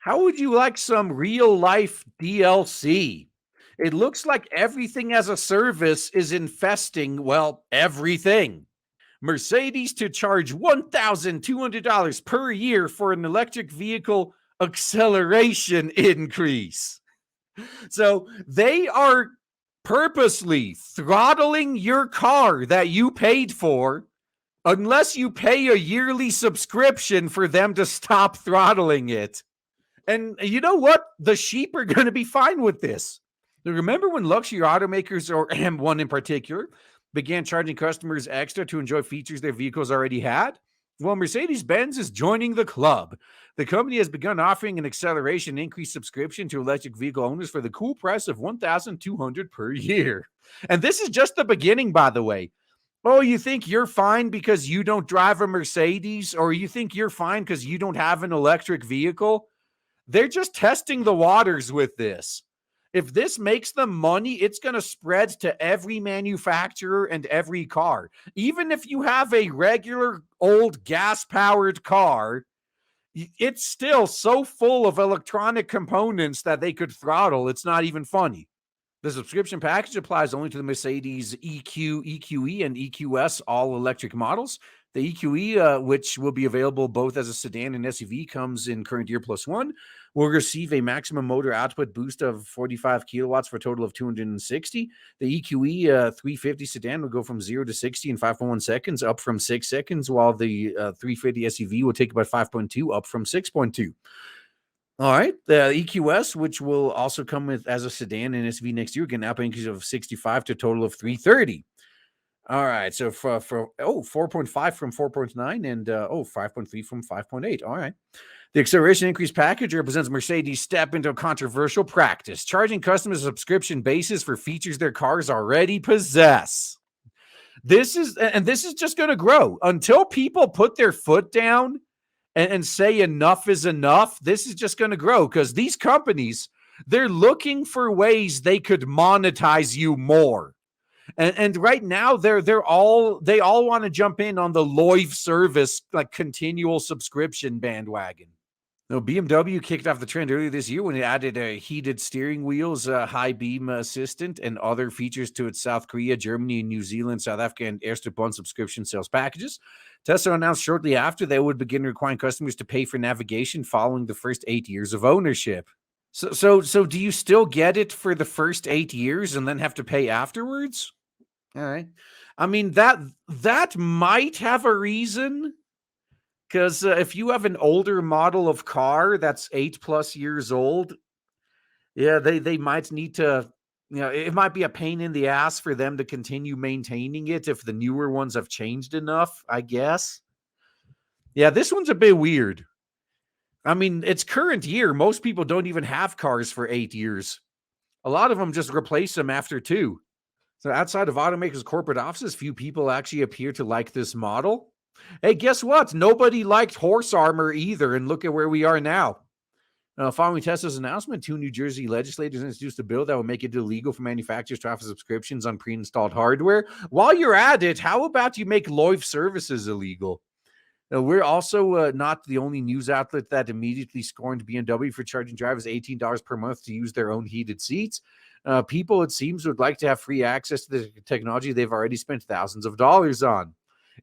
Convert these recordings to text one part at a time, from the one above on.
How would you like some real life DLC? It looks like everything as a service is infesting, well, everything. Mercedes to charge $1,200 per year for an electric vehicle acceleration increase. So they are purposely throttling your car that you paid for unless you pay a yearly subscription for them to stop throttling it. And you know what? The sheep are going to be fine with this. Remember when luxury automakers, or M1 in particular, began charging customers extra to enjoy features their vehicles already had? Well, Mercedes-Benz is joining the club. The company has begun offering an acceleration increase subscription to electric vehicle owners for the cool price of $1,200 per year. And this is just the beginning, by the way. Oh, you think you're fine because you don't drive a Mercedes, or you think you're fine because you don't have an electric vehicle? They're just testing the waters with this. If this makes them money, it's going to spread to every manufacturer and every car. Even if you have a regular old gas-powered car, it's still so full of electronic components that they could throttle. It's not even funny. The subscription package applies only to the Mercedes EQ, EQE, and EQS all-electric models. The EQE, which will be available both as a sedan and SUV, comes in current year plus one, will receive a maximum motor output boost of 45 kilowatts for a total of 260. The EQE 350 sedan will go from 0 to 60 in 5.1 seconds, up from 6 seconds, while the 350 SUV will take about 5.2, up from 6.2. All right. The EQS, which will also come with as a sedan and SUV next year, can output an increase of 65 to a total of 330. All right. So for 4.5 from 4.9 and 5.3 from 5.8. All right. The acceleration increase package represents Mercedes' step into a controversial practice, charging customers a subscription basis for features their cars already possess. This is just going to grow until people put their foot down and say enough is enough. This is just going to grow because these companies, they're looking for ways they could monetize you more. And right now they all want to jump in on the Loiv service, like continual subscription bandwagon. Now, BMW kicked off the trend earlier this year when it added heated steering wheels, high beam assistant, and other features to its South Korea, Germany, New Zealand, South Africa, and Erstebund subscription sales packages. Tesla announced shortly after they would begin requiring customers to pay for navigation following the first 8 years of ownership. So do you still get it for the first 8 years and then have to pay afterwards? All right. I mean, that might have a reason. Because if you have an older model of car that's 8+ years old, yeah, they might need to, it might be a pain in the ass for them to continue maintaining it if the newer ones have changed enough, I guess. Yeah, this one's a bit weird. I mean, it's current year. Most people don't even have cars for 8 years. A lot of them just replace them after 2. So outside of automakers' corporate offices, few people actually appear to like this model. Hey, guess what? Nobody liked horse armor either, and look at where we are now. Following Tesla's announcement, 2 New Jersey legislators introduced a bill that would make it illegal for manufacturers to offer subscriptions on pre-installed hardware. While you're at it, how about you make Loiv services illegal? We're also not the only news outlet that immediately scorned BMW for charging drivers $18 per month to use their own heated seats. People, it seems, would like to have free access to the technology they've already spent thousands of dollars on.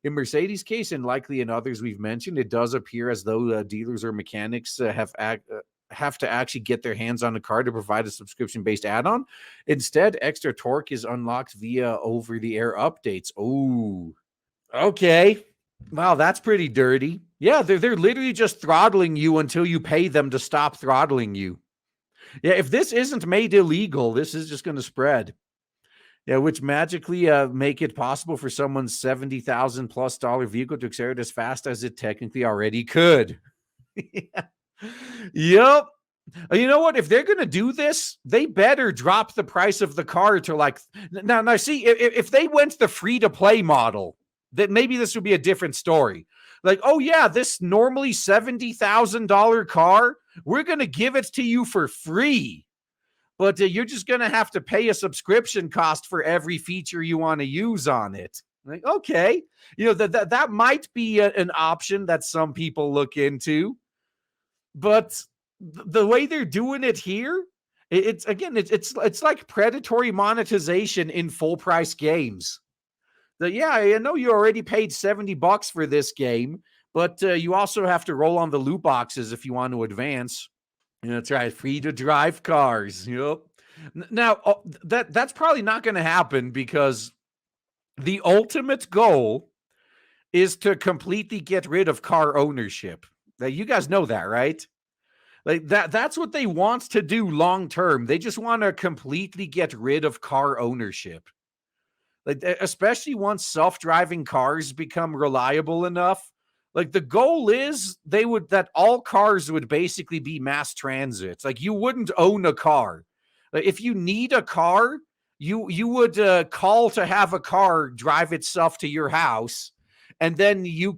In Mercedes' case, and likely in others we've mentioned, it does appear as though dealers or mechanics have to actually get their hands on a car to provide a subscription-based add-on. Instead, extra torque is unlocked via over-the-air updates. Oh, okay. Wow, that's pretty dirty. Yeah, they're literally just throttling you until you pay them to stop throttling you. Yeah, if this isn't made illegal, this is just going to spread. Yeah, which magically make it possible for someone's $70,000+ vehicle to accelerate as fast as it technically already could. Yeah. Yep. You know what? If they're going to do this, they better drop the price of the car to like now. See, if they went the free-to-play model, then maybe this would be a different story. Like, oh yeah, this normally $70,000 car, we're going to give it to you for free. But you're just going to have to pay a subscription cost for every feature you want to use on it. Like, okay. That might be an option that some people look into. But the way they're doing it here, it's again, it's like predatory monetization in full price games. Yeah, I know you already paid $70 for this game, but you also have to roll on the loot boxes if you want to advance. Yeah, that's right, free to drive cars. Yep. Now that's probably not going to happen because the ultimate goal is to completely get rid of car ownership. Now, you guys know that, right? Like that's what they want to do long term. They just want to completely get rid of car ownership. Like especially once self-driving cars become reliable enough. Like the goal is that all cars would basically be mass transit. Like you wouldn't own a car. Like if you need a car, you would call to have a car drive itself to your house, and then you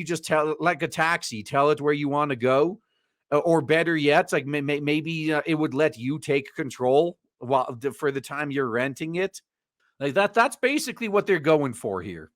just tell it like a taxi, tell it where you want to go, or better yet, like maybe it would let you take control while for the time you're renting it. Like that's basically what they're going for here.